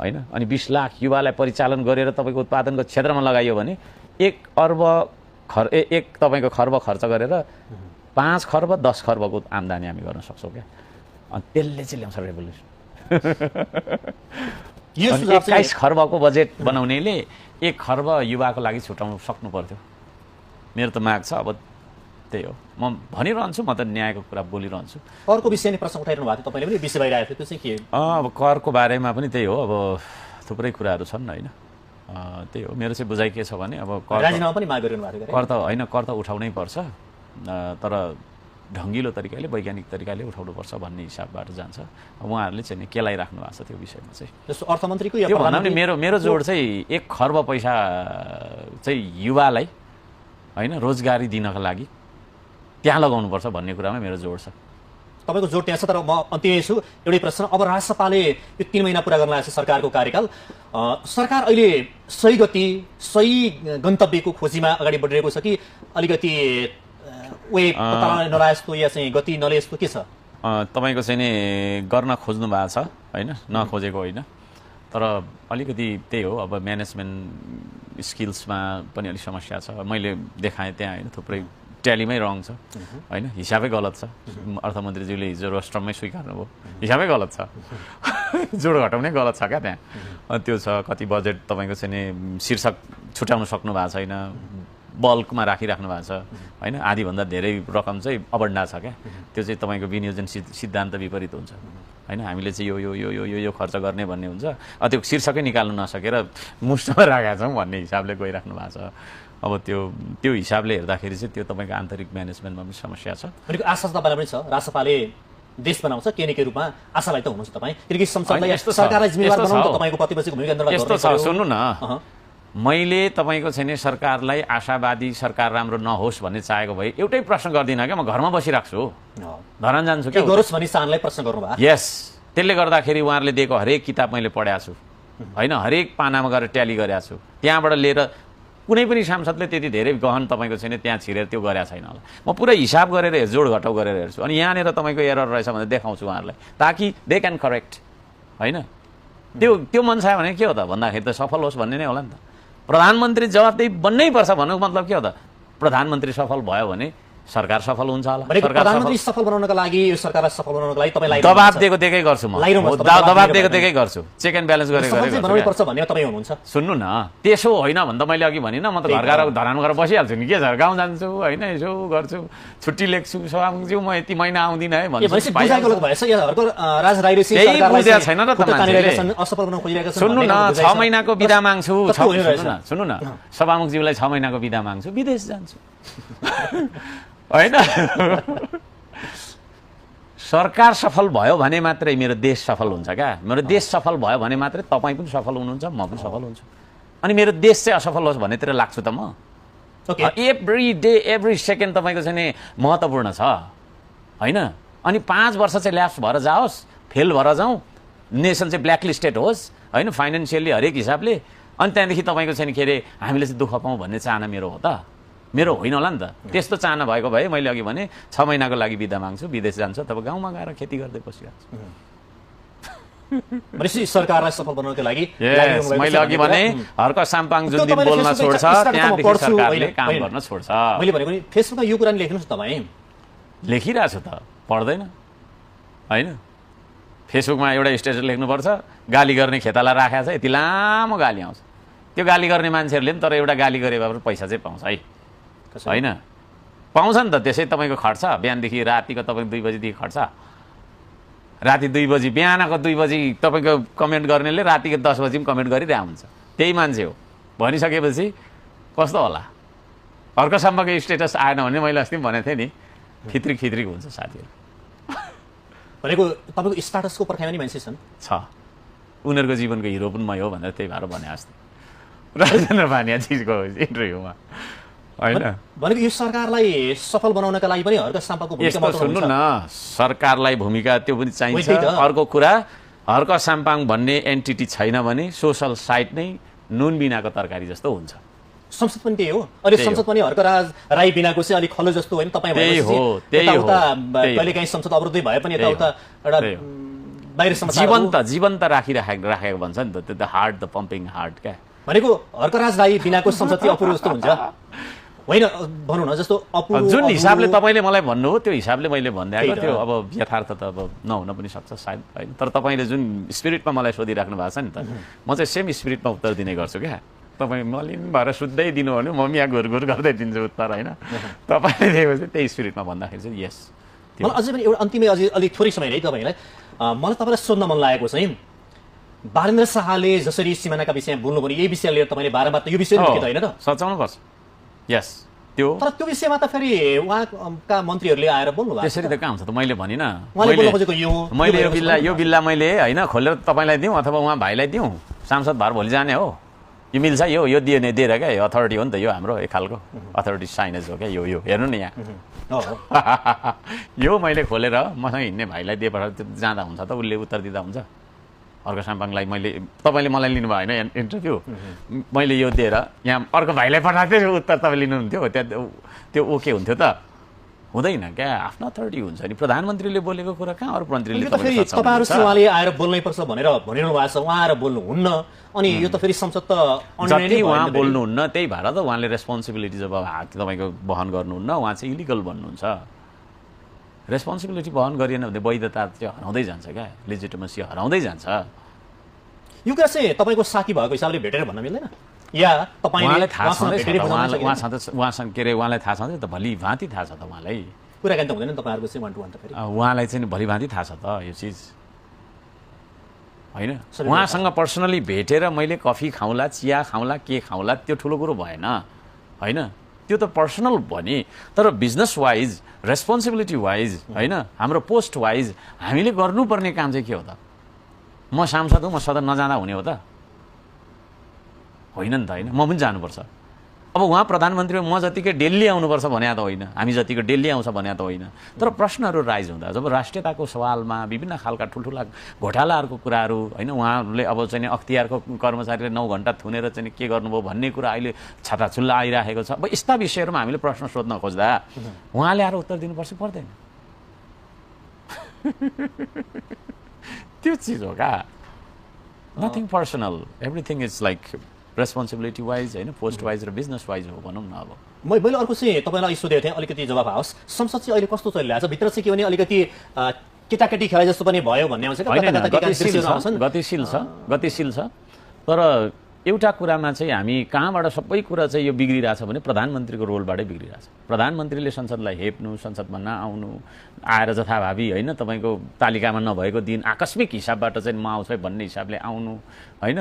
होइन अनि 20 लाख युवालाई परिचालन गरेर तपाईँको उत्पादनको क्षेत्रमा लगाइयो भने 1 अर्ब एक तपाईँको खर्ब खर्च गरेर 5 खर्ब 10 खर्बको आम्दानी हामी गर्न सक्छौँ क्या। अनि त्यसले चाहिँ ल्याउँछ रेभोल्युसन। 21 खर्बको बजेट बनाउनेले 1 खर्ब युवाको लागि छुटाउनु सक्नु पर्थ्यो। मेरो त माग छ। अब त्यही हो, म भनिरहन्छु, म त न्यायको कुरा बोलिरहन्छु। करको विषय नै प्रश्न उठाइरहनु भएको थियो, तपाईँले पनि विषय बाहिर आएको थियो, त्यो चाहिँ के? अब करको बारेमा पनि त्यही हो, अब थुप्रै कुराहरू छन् होइन। त्यही हो, मेरो चाहिँ बुझाइ के छ भने अब राजीनामा पनि माग गरिरहनु भएको थियो। कर त होइन, कर त उठाउनै पर्छ, तर ढङ्गिलो तरिकाले वैज्ञानिक तरिकाले उठाउनुपर्छ भन्ने हिसाबबाट जान्छ। उहाँहरूले चाहिँ केलाइराख्नु भएको छ त्यो विषयमा चाहिँ। जस्तो अर्थमन्त्रीको या त्यो भन्दा पनि मेरो जोड चाहिँ 1 खर्ब पैसा चाहिँ युवालाई होइन रोजगारी दिनका लागि त्यहाँ लगाउनुपर्छ भन्ने कुरामा मेरो जोड छ। तपाईँको जोड त्यहाँ छ, तर म अन्तिमै छु। एउटै प्रश्न, अब राजसपाले यो 3 महिना पुरा गर्न लागेको छ सरकारको कार्यकाल। सरकार अहिले सही गति सही गन्तव्यको खोजीमा अगाडि बढिरहेको छ कि अलिकति पत्ता नलाए जस्तो या चाहिँ गति नले जस्तो के छ? तपाईँको चाहिँ नि गर्न खोज्नु भएको छ होइन, नखोजेको होइन। तर अलिकति त्यही हो, अब म्यानेजमेन्ट स्किल्समा पनि अलिक समस्या छ। मैले देखाएँ त्यहाँ होइन, थुप्रै ट्यालीमै रङ छ होइन, हिसाबै गलत छ। अर्थमन्त्रीज्यूले हिजो रोस्टरमै स्वीकार्नु भयो, हिसाबै गलत छ। जोड घटाउनै गलत छ क्या त्यहाँ। त्यो छ, कति बजेट तपाईँको चाहिँ नि शीर्षक छुट्याउन सक्नु भएको छैन, बल्कमा राखिराख्नु भएको छ होइन। आधीभन्दा धेरै रकम चाहिँ अबन्डा छ क्या। त्यो चाहिँ तपाईँको विनियोजन सिद्धान्त विपरीत हुन्छ होइन। हामीले चाहिँ यो खर्च गर्ने भन्ने हुन्छ, त्यो शीर्षकै निकाल्नु नसकेर मुष्टमा राखेका छौँ भन्ने हिसाबले गइराख्नु भएको छ। अब त्यो हिसाबले हेर्दाखेरि चाहिँ त्यो तपाईँको आन्तरिक म्यानेजमेन्टमा पनि समस्या छ। भनेको आशा तपाईँलाई पनि छ, राजसपाले देश बनाउँछ के न के रूपमा, आशालाई त हुनुहुन्छ तपाईँ, किनकि संसदलाई सरकारलाई जिम्मेवार बनाउनु त तपाईँको प्रतिपक्षको भूमिका निर्वाह यस्तो छ। सुन्नु न, मैले तपाईँको छैन सरकारलाई आशावादी सरकार राम्रो नहोस् भन्ने चाहेको भए एउटै प्रश्न गर्दिनँ क्या, म घरमा बसिराख्छु, धरान जान्छु क्या, गरोस् भन्ने चाहनालाई प्रश्न गर्नुभयो। यस, त्यसले गर्दाखेरि उहाँहरूले दिएको हरेक किताब मैले पढेको छु होइन, हरेक पानामा गएर ट्याली गरेको छु। त्यहाँबाट लिएर कुनै पनि सांसदले त्यति धेरै गहन तपाईँको छैन त्यहाँ छिरेर त्यो गरेको छैन होला। म पुरै हिसाब गरेर जोड घटाउ गरेर हेर्छु, अनि यहाँनिर तपाईँको एरर रहेछ भनेर देखाउँछु उहाँहरूलाई, ताकि दे क्यान करेक्ट होइन। त्यो मन छ भने के हो त भन्दाखेरि त सफल होस् भन्ने नै होला नि त। प्रधानमन्त्री जवाबदेही बन्नै पर्छ भन्नुको मतलब के हो त? प्रधानमन्त्री सफल भयो भने सरकार सफल हुन्छ होला। प्रधानमन्त्री सफल बनाउनका लागि, यो सरकारलाई सफल बनाउनका लागि तपाईलाई दबाब दिएको दिएकै गर्छु म, दबाब दिएको दिएकै गर्छु, चेक एन्ड ब्यालेन्स गरेको बनाउनु पर्छ भन्ने तपाईँ हुनुहुन्छ। सुन्नु न, त्यसो होइन भने त मैले अघि भनिनँ, म त घर गएर धरान गएर बसिहाल्छु नि, के छ गाउँ जान्छु होइन, यसो गर्छु, छुट्टी लेख्छु, सभामुखज्यू म यति महिना आउँदिनँ है भन्छु। छैन र त मान्छेले। सुन्नु न, 6 महिनाको बिदा माग्छु, सुन्नु न, सभामुखज्यूलाई 6 महिनाको बिदा माग्छु, विदेश जान्छु होइन। सरकार सफल भयो भने मात्रै मेरो देश सफल हुन्छ क्या। मेरो देश सफल भयो भने मात्रै तपाईँ पनि सफल हुनुहुन्छ, म पनि सफल हुन्छु। अनि मेरो देश चाहिँ असफल होस् भन्नेतिर लाग्छु त म। एभ्री डे एभ्री सेकेन्ड तपाईँको चाहिँ नि महत्त्वपूर्ण छ होइन। अनि 5 वर्ष चाहिँ ल्याप्स भएर जाओस्, फेल भएर जाउँ, नेसन चाहिँ ब्ल्याकलिस्टेड होस् होइन फाइनेन्सियली हरेक हिसाबले, अनि त्यहाँदेखि तपाईँको चाहिँ के अरे हामीले चाहिँ दुःख पाऊँ भन्ने चाहना मेरो हो त? मेरो होइन होला नि त। त्यस्तो चाहना भएको भए मैले अघि भने 6 महिनाको लागि बिदा माग्छु, विदेश जान्छु, तब गाउँमा गएर खेती गर्दै बसिहाल्छु। सरकारलाई सफल बनाउनको लागि मैले अघि भने हर्क साम्पाङ जुन दिन बोल्न छोड्छ त्यहाँदेखि सरकारले काम गर्न छोड्छ। मैले भनेको नि फेसबुकमा यो कुरा लेख्नुहोस् तपाईँ। लेखिरहेको छु त, पढ्दैन होइन। फेसबुकमा एउटा स्टेटस लेख्नुपर्छ, गाली गर्ने खेताला राखेको छ, यति लामो गाली आउँछ। त्यो गाली गर्ने मान्छेहरूले पनि तर एउटा गाली गरे भए पैसा चाहिँ पाउँछ है होइन, पाउँछ नि त। त्यसै तपाईँको खट्छ, बिहानदेखि रातिको तपाईँको 2 बजीदेखि खट्छ, राति 2 बजी, बिहानको 2 बजी तपाईँको कमेन्ट गर्नेले रातिको 10 बजी पनि कमेन्ट गरिरहेको हुन्छ। त्यही मान्छे हो भनिसकेपछि कस्तो होला? हर्क साम्पाको स्टेटस आएन भने मैले अस्ति पनि भनेको थिएँ नि, खित्रिक हुन्छ साथीहरू। भनेको तपाईँको स्टाटसको पर्खाइमा नि मान्छे छन् छ, उनीहरूको जीवनको हिरो पनि मै हो भनेर त्यही भएर भने अस्ति राजेन्द्र भानियाजीको इन्टरभ्यूमा होइन। भनेको यो सरकारलाई सफल बनाउनका लागि पनि हर्क साम्पाको भूमिका महत्त्वपूर्ण हुन्छ। सुन्नु न, सरकारलाई भूमिका त्यो पनि चाहिन्छ। अर्को कुरा, हर्क साम्पाङ भन्ने एन्टिटी छैन भने सोसल साइट नै नुन बिनाको तरकारी जस्तो हुन्छ। संसद पनि त्यही हो। अहिले संसद पनि हर्कराज राई बिनाको चाहिँ अलिक खलो जस्तो होइन। तपाईँ कहिलेकाहीँ संसद अवरुद्धै भए पनि यताउता एउटा बाहिर जीवन्त राखेको भन्छ नि त, त्यो the heart, the pumping heart क्या। भनेको हर्कराज राई बिनाको संसद चाहिँ अपूर्व जस्तो हुन्छ। होइन भनौँ न जस्तो जुन हिसाबले तपाईँले मलाई भन्नु हो त्यो हिसाबले मैले भन्दै आएको त्यो अब यथार्थ त अब नहुन पनि सक्छ सायद होइन तर तपाईँले जुन स्पिरिटमा मलाई सोधिराख्नु भएको छ नि त म चाहिँ सेम स्पिरिटमा उत्तर दिने गर्छु क्या तपाईँ मलिन भएर सुत्दै दिनु भने म यहाँ घुरघुर गर्दै दिन्छु उत्तर होइन तपाईँले दिएपछि त्यही स्पिरिटमा भन्दाखेरि चाहिँ यस मलाई अझै पनि एउटा अन्तिमै अझै अलिक थोरै समय है तपाईँलाई मलाई तपाईँलाई सोध्न मन लागेको चाहिँ बालेन्द्र शाहले जसरी सिमानाका विषयमा बोल्नु पर्यो यही विषय लिएर तपाईँले बारम्बार त यो विषय होइन त सचाउनु पर्छ यस त्यो तर त्यो विषयमा त फेरि उहाँका मन्त्रीहरूले आएर बोल्नु भएको त्यसरी त कहाँ हुन्छ त मैले भनिनँ उहाँले बोल्नु खोजेको मैले यो बिल्ला मैले होइन खोलेर तपाईँलाई दिउँ अथवा उहाँ भाइलाई दिउँ सांसद भएर भोलि जाने हो यो मिल्छ यो दियो नि दिएर क्या यो अथोरिटी हो नि त यो हाम्रो एक खालको अथोरिटी साइनेज हो क्या यो हेर्नु नि यहाँ यो मैले खोलेर मसँग हिँड्ने भाइलाई दिए जाँदा हुन्छ त उसले उत्तर दिँदा हुन्छ अर्को साम्पाङलाई मैले तपाईँले मलाई लिनुभयो होइन इन्टरभ्यू मैले यो दिएर यहाँ अर्को भाइलाई पठाएको थिएँ उत्तर तपाईँ लिनुहुन्थ्यो त्यहाँ त्यो ओके हुन्थ्यो त हुँदैन क्या आफ्नो अथोरिटी हुन्छ नि प्रधानमन्त्रीले बोलेको कुरा कहाँ अरू मन्त्रीले तपाईँहरू उहाँले आएर बोल्नै पर्छ भनेर भनिरहनु भएको छ उहाँ आएर बोल्नुहुन्न अनि यो त फेरि संसद त जति उहाँ बोल्नुहुन्न त्यही भएर त उहाँले रेस्पोन्सिबिलिटी जब तपाईँको वहन गर्नुहुन्न उहाँ चाहिँ इलिगल भन्नुहुन्छ रेस्पोन्सिबिलिटी वहन गरिएन भने वैधता चाहिँ हराउँदै जान्छ क्या लेजिटिमेसी हराउँदै जान्छ यो कुरा चाहिँ तपाईँको साथी भएको हिसाबले भेटेर भन्न मिल्दैन या उहाँलाई थाहा छ उहाँसँग के अरे उहाँलाई थाहा छ त भोलि भाँति थाहा छ त उहाँलाई कुराकानी त हुँदैन तपाईँहरूको चाहिँ 1 to 1 त फेरि उहाँलाई चाहिँ भोलि भाँति थाहा छ त यो चिज होइन उहाँसँग पर्सनली भेटेर मैले कफी खाउँला चिया खाउँला के खाउँला त्यो ठुलो कुरो भएन होइन त्यो त पर्सनल भने तर बिजनेस वाइज रेस्पोन्सिबिलिटी वाइज होइन हाम्रो पोस्ट वाइज हामीले गर्नुपर्ने काम चाहिँ के हो त म सांसद हो म सदन नजाँदा हुने हो त होइन नि त होइन म पनि जानुपर्छ अब उहाँ प्रधानमन्त्री म जतिकै डेली आउनुपर्छ भने त होइन हामी जतिको डेली आउँछ भने त होइन तर प्रश्नहरू राइज हुँदा जब राष्ट्रियताको सवालमा विभिन्न खालका ठुल्ठुला घोटालाहरूको कुराहरू होइन उहाँहरूले अब चाहिँ अख्तियारको कर्मचारीले 9 घण्टा थुनेर चाहिँ के गर्नुभयो भन्ने कुरा अहिले छाताछुल्ला आइरहेको छ अब यस्ता विषयहरूमा हामीले प्रश्न सोध्न खोज्दा उहाँले आएर उत्तर दिनुपर्छ पर्दैन त्यो चिज हो क्या nothing personal everything is like responsibility wise होइन पोस्ट वाइज र बिजनेस वाइज हो भनौँ न अब मैले अर्को चाहिँ तपाईँलाई सोधेको थिएँ अलिकति जवाफ आओस् संसद चाहिँ अहिले कस्तो चलिरहेको छ भित्र चाहिँ के भने अलिकति केटाकेटी खेलाइ जस्तो पनि भयो भन्ने आउँछ गतिशील छ तर एउटा कुरामा चाहिँ हामी कहाँबाट सबै कुरा चाहिँ यो बिग्रिरहेछ भने प्रधानमन्त्रीको रोलबाटै बिग्रिरहेछ प्रधानमन्त्रीले संसदलाई हेप्नु संसदमा नआउनु आएर जथाभावी होइन तपाईँको तालिकामा नभएको दिन आकस्मिक हिसाबबाट चाहिँ म आउँछु भन्ने हिसाबले आउनु होइन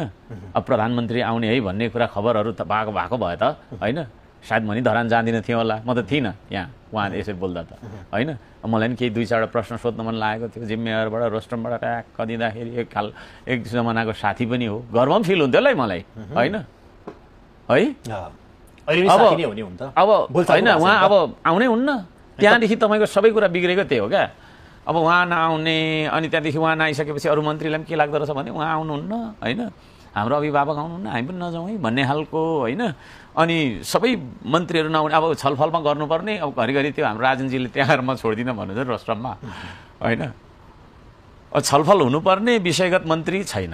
अब प्रधानमन्त्री आउने है भन्ने कुरा खबरहरू त भएको भए त होइन सायद म नि धरान जाँदिनँ थिएँ होला म त थिइनँ यहाँ उहाँ यसरी बोल्दा त होइन मलाई पनि केही 2-4 प्रश्न सोध्न मन लागेको थियो जिम्मेवारबाट रोस्टमबाट ट्याक्क दिँदाखेरि एक जमानाको साथी पनि हो गर्व पनि फिल हुन्थ्यो है मलाई होइन है अब होइन उहाँ अब आउनै हुन्न त्यहाँदेखि तपाईँको सबै कुरा बिग्रेको त्यही हो क्या अब उहाँ नआउने अनि त्यहाँदेखि उहाँ नआइसकेपछि अरू मन्त्रीलाई पनि के लाग्दो रहेछ भने उहाँ आउनुहुन्न होइन हाम्रो अभिभावक आउनुहुन्न हामी पनि नजाउँ है भन्ने खालको होइन अनि सबै मन्त्रीहरू नआउने अब छलफलमा गर्नुपर्ने अब घरिघरि त्यो हाम्रो राजनजीले त्यहाँ म छोड्दिनँ भन्नुहुन्छ रोस्टममा होइन छलफल हुनुपर्ने विषयगत मन्त्री छैन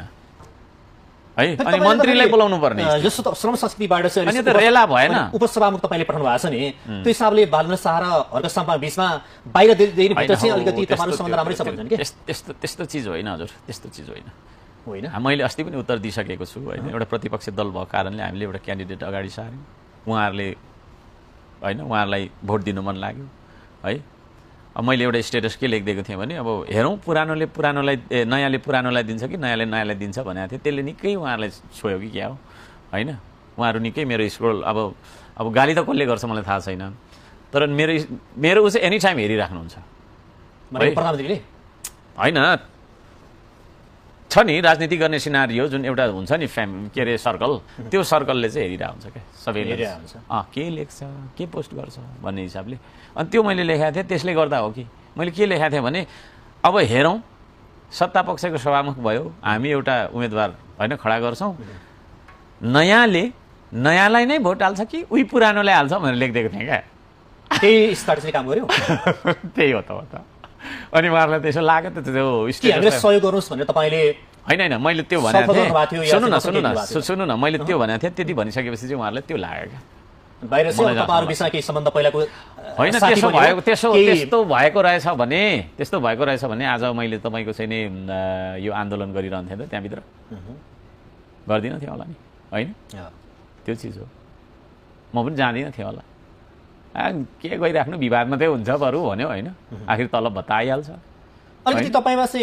है अनि मन्त्रीलाई बोलाउनु पर्ने जस्तो त श्रम संस्कृतिबाट चाहिँ अनि त रेला भएन उपसभामुख तपाईँले पठाउनु भएको छ नि त्यो हिसाबले बालेन्द्र शाह र हर्क साम्पा बीचमा बाहिर भित्र चाहिँ अलिकति तपाईँहरू सम्बन्ध राम्रै छ भन्छन् कि त्यस्तो चिज होइन हजुर त्यस्तो चिज होइन होइन मैले अस्ति पनि उत्तर दिइसकेको छु होइन एउटा प्रतिपक्षी दल भएको कारणले हामीले एउटा क्यान्डिडेट अगाडि सार्यौँ उहाँहरूले होइन उहाँहरूलाई भोट दिनु मन लाग्यो है अब मैले एउटा स्टेटस के लेखिदिएको थिएँ भने अब हेरौँ नयाँले पुरानोलाई दिन्छ कि नयाँलाई दिन्छ भनेको थिएँ त्यसले निकै उहाँहरूलाई छोयो कि क्या हो होइन उहाँहरू निकै मेरो स्क्रोल अब गाली त कसले गर्छ मलाई थाहा छैन तर मेरो ऊ चाहिँ एनी टाइम हेरिराख्नुहुन्छ प्रधानमन्त्रीले होइन छ नि राजनीति गर्ने सिनारियो जुन एउटा हुन्छ नि के अरे सर्कल त्यो सर्कलले चाहिँ हेरिरहेको हुन्छ क्या सबैले के लेख्छ के पोस्ट गर्छ भन्ने हिसाबले अनि त्यो मैले लेखाएको थिएँ त्यसले गर्दा हो कि मैले के लेखाएको थिएँ भने अब हेरौँ सत्तापक्षको सभामुख भयो हामी एउटा उम्मेदवार होइन खडा गर्छौँ नयाँलाई नै भोट हाल्छ कि उही पुरानोलाई हाल्छ भनेर लेखिदिएको थिएँ क्या त्यही स्ट्राटेजी काम गर्यो त्यही हो त अनि उहाँहरूलाई त्यसो लाग्यो त त्यो सहयोग गर्नुहोस् भनेर तपाईँले होइन मैले त्यो भनेको थिएँ सुन्नु न मैले त्यो भनेको थिएँ त्यति भनिसकेपछि चाहिँ उहाँहरूलाई त्यो लाग्यो क्या बाहिर चाहिँ मलाई तपाईँहरू बिचमा केही सम्बन्ध पहिलाको होइन साथी त्यस्तो बन्यो, भएको केही- त्यस्तो भएको रहेछ भने आज मैले तपाईँको चाहिँ नि यो आन्दोलन गरिरहन्थेँ त त्यहाँभित्र गर्दिनँ थिएँ होला नि होइन त्यो चिज हो म पनि जाँदिनँ थिएँ होला के गरिराख्नु विवाद मात्रै हुन्छ बरु भन्यो होइन आखिर तलब भत्ता आइहाल्छ अलिकति तपाईँमा चाहिँ